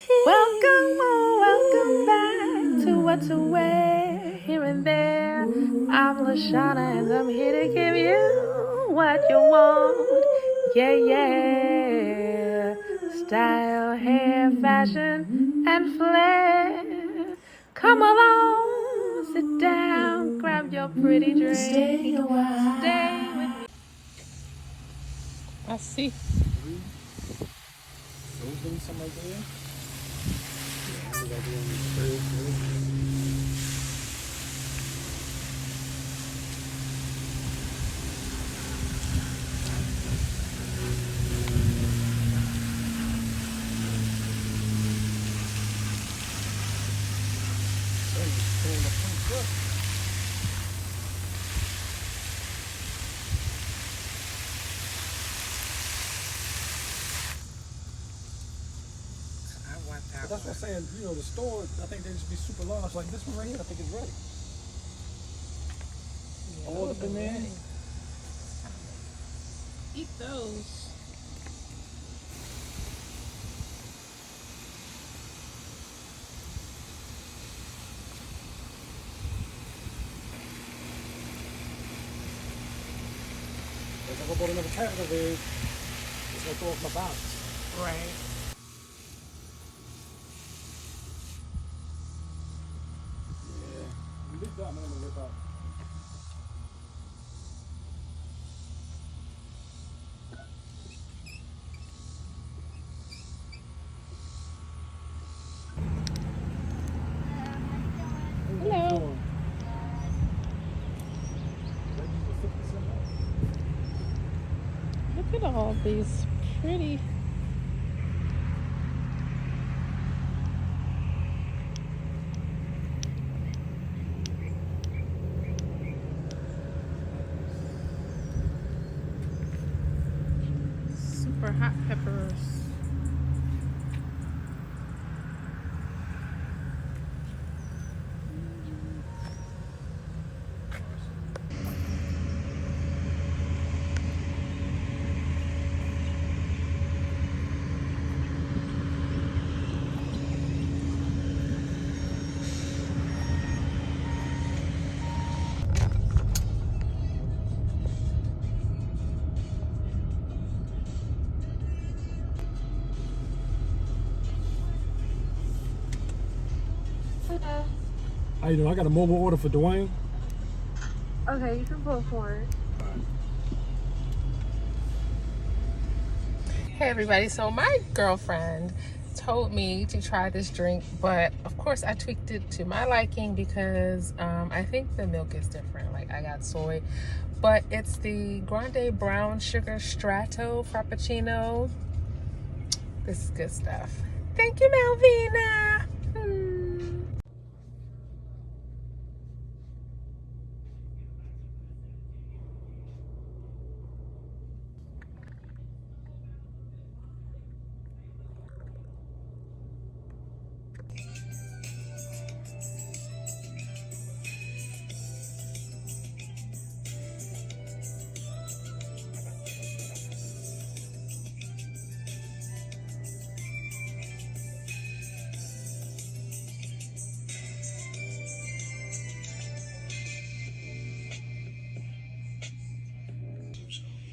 Welcome, welcome back to What to Wear here and there. I'm Lashana and I'm here to give you what you want. Yeah, yeah. Style, hair, fashion, and flair. Come along, sit down, grab your pretty drink. Stay a while. Stay with me. I see. Something right there. But that's what I'm saying, you know, the store, I think they just be super large. Like this one right here, I think it's ready. Yeah, all up in there. Eat those. If I bought another cabinet over there, it's gonna throw off my balance. Right. Yeah. You leave that, man, I'm gonna rip out. Hello. Look at all these pretty. Super hot peppers. Hello. How you doing? I got a mobile order for Dwayne. Okay, you can pull for it. Hey everybody, so my girlfriend told me to try this drink, but of course I tweaked it to my liking because I think the milk is different. Like I got soy, but it's the Grande Brown Sugar Strato Frappuccino. This is good stuff. Thank you, Malvina.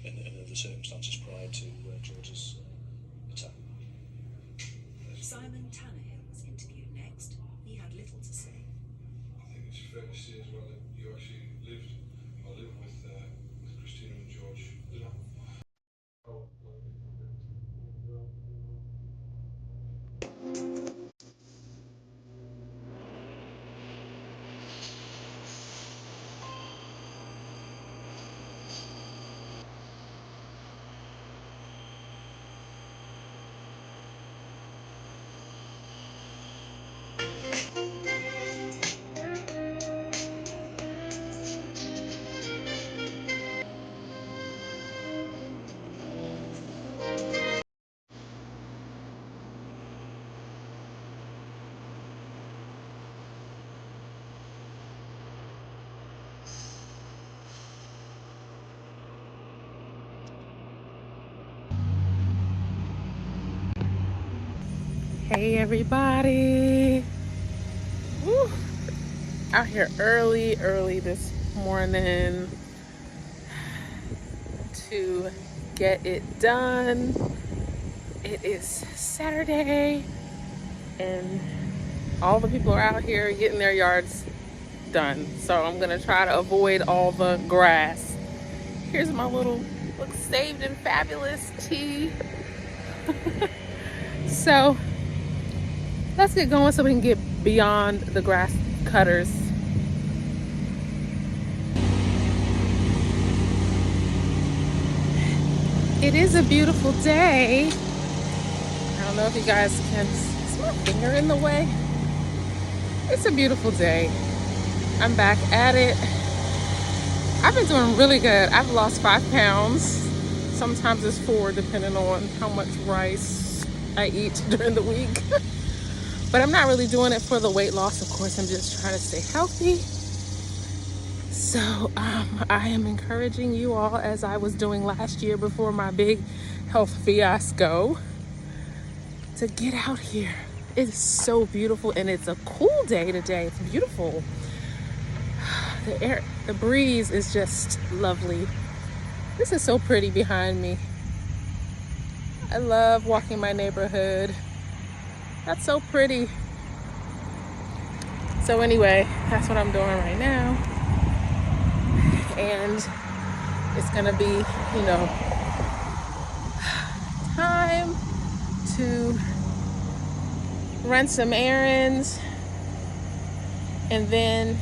And the circumstances prior to George's attack. Simon Tannehill was interviewed next. He had little to say. I think it's fair to say as well that you actually lived or live with Christina and George as well. Hey everybody. Woo. Out here early this morning to get it done. It is Saturday and all the people are out here getting their yards done. So I'm gonna try to avoid all the grass. Here's my little look saved and fabulous tea. So let's get going so we can get beyond the grass cutters. It is a beautiful day. I don't know if you guys can see my finger in the way. It's a beautiful day. I'm back at it. I've been doing really good. I've lost 5 pounds. Sometimes it's 4 depending on how much rice I eat during the week. But I'm not really doing it for the weight loss. Of course, I'm just trying to stay healthy. So I am encouraging you all, as I was doing last year before my big health fiasco, to get out here. It is so beautiful and it's a cool day today. It's beautiful. The breeze is just lovely. This is so pretty behind me. I love walking my neighborhood. That's so pretty. So anyway, that's what I'm doing right now. And it's gonna be, time to run some errands, and then,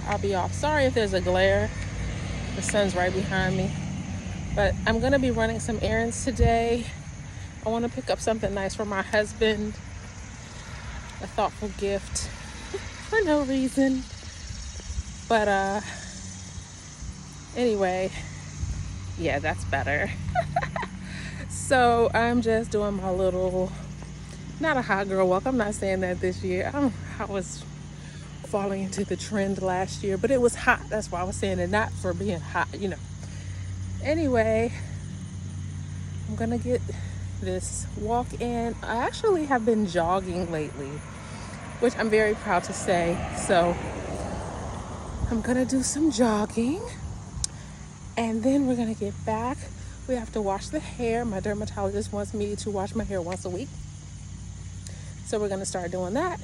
I'll be off. Sorry if there's a glare. The sun's right behind me. But I'm gonna be running some errands today. I wanna pick up something nice for my husband. A thoughtful gift for no reason. But anyway, yeah, that's better. So I'm just doing my little, not a hot girl walk. I'm not saying that this year. I was falling into the trend last year, but it was hot. That's why I was saying it, not for being hot, Anyway, I'm gonna get this walk in. I actually have been jogging lately, which I'm very proud to say. So I'm gonna do some jogging and then we're gonna get back. We have to wash the hair. My dermatologist wants me to wash my hair once a week. So we're gonna start doing that.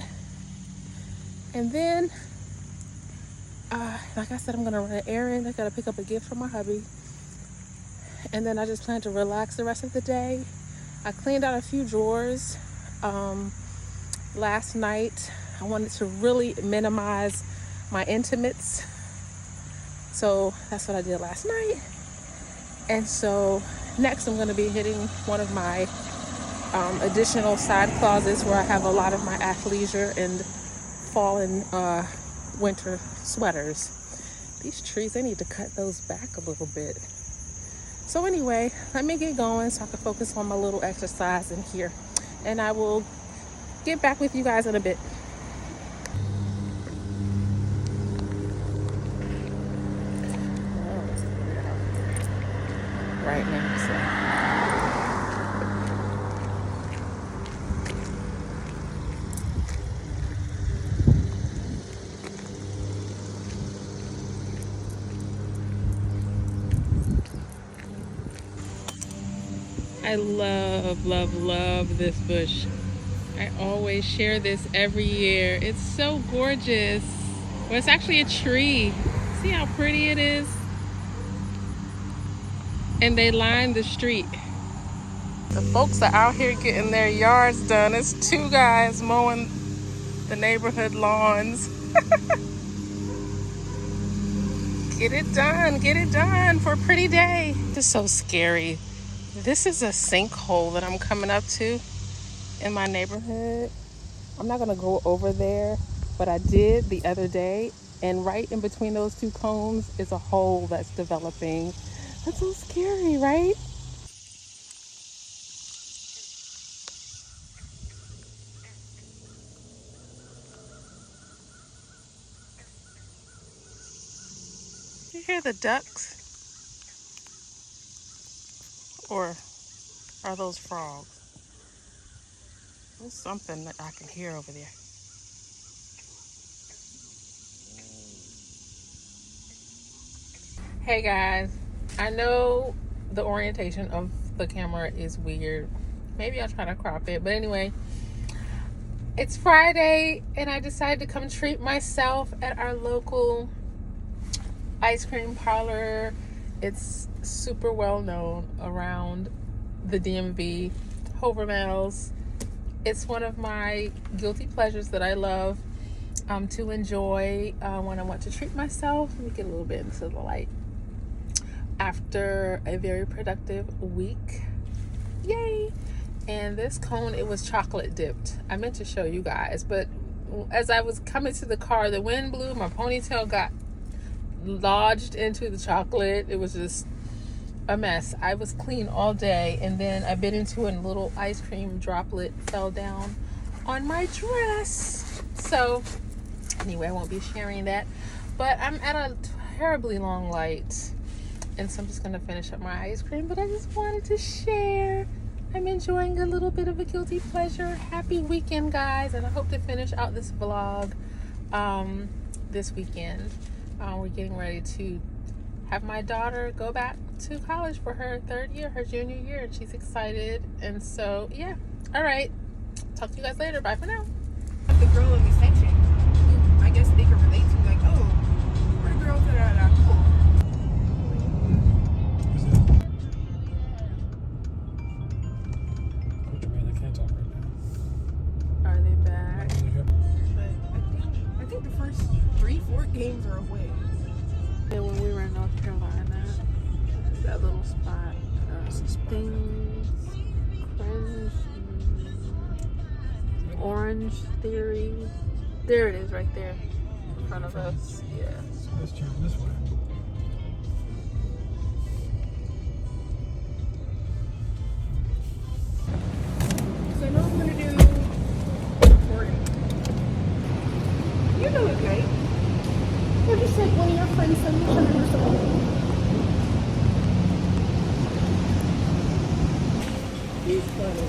And then, like I said, I'm gonna run an errand. I gotta pick up a gift for my hubby. And then I just plan to relax the rest of the day. I cleaned out a few drawers last night. I wanted to really minimize my intimates. So that's what I did last night. And so next I'm gonna be hitting one of my additional side closets where I have a lot of my athleisure and fall and winter sweaters. These trees, I need to cut those back a little bit. So anyway, let me get going so I can focus on my little exercise in here. And I will get back with you guys in a bit. Right now, so. I love this bush. I always share this every year. It's so gorgeous. Well, it's actually a tree. See how pretty it is? And they line the street. The folks are out here getting their yards done. It's 2 guys mowing the neighborhood lawns. Get it done for a pretty day. This is so scary. This is a sinkhole that I'm coming up to in my neighborhood. I'm not gonna go over there, but I did the other day, and right in between those 2 cones is a hole that's developing. That's so scary, right? You hear the ducks? Or are those frogs? There's something that I can hear over there. Hey guys, I know the orientation of the camera is weird. Maybe I'll try to crop it. But anyway, it's Friday and I decided to come treat myself at our local ice cream parlor. It's super well known around the DMV, Hovermel's. It's one of my guilty pleasures that I love to enjoy when I want to treat myself. Let me get a little bit into the light. After a very productive week. Yay! And this cone, it was chocolate dipped. I meant to show you guys, but as I was coming to the car, the wind blew, my ponytail got lodged into the chocolate. It was just a mess. I was clean all day, and then I bit into it and a little ice cream droplet fell down on my dress. So anyway, I won't be sharing that, but I'm at a terribly long light, and so I'm just gonna finish up my ice cream. But I just wanted to share. I'm enjoying a little bit of a guilty pleasure. Happy weekend, guys, and I hope to finish out this vlog this weekend. We're getting ready to have my daughter go back to college for her third year, her junior year, and she's excited. And so, yeah. All right. Talk to you guys later. Bye for now. The girl in the section, who I guess they can relate to, like, oh, we're the girls that are at our school. Man, I can't talk right now. Are they back? But I think the first 3-4 games are away. Yeah, when we were in North Carolina, that little spot, things, cringe, orange theory. There it is, right there in front of us. Yeah. So let's turn this way. So I know I'm gonna do recording. You know it, right? Or just like one of your friends sent me something or something. He's funny.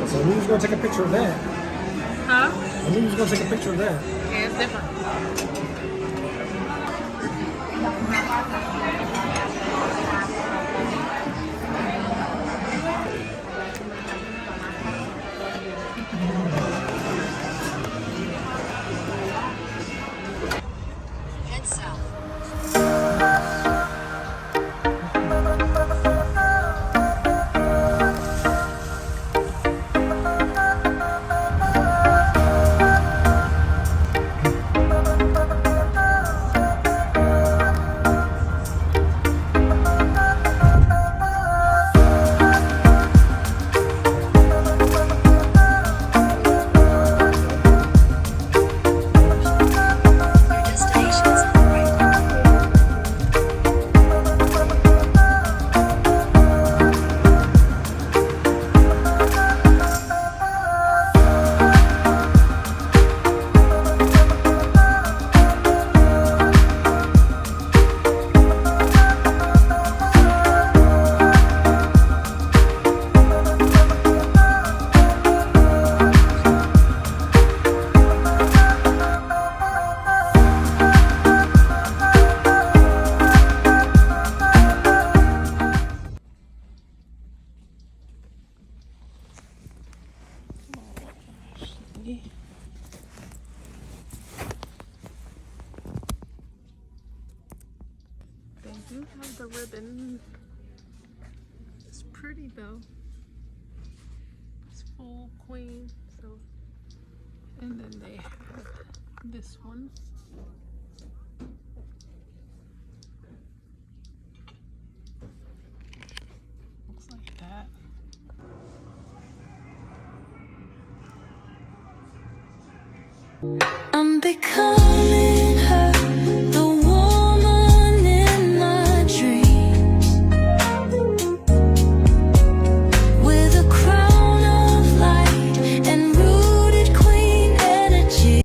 So we was gonna take a picture of that. Huh? And we was gonna take a picture of that. Yeah, it's different. Head south. see. They do have the ribbon. It's pretty though. It's full queen, so. And then they have this one. Looks like that. I'm becoming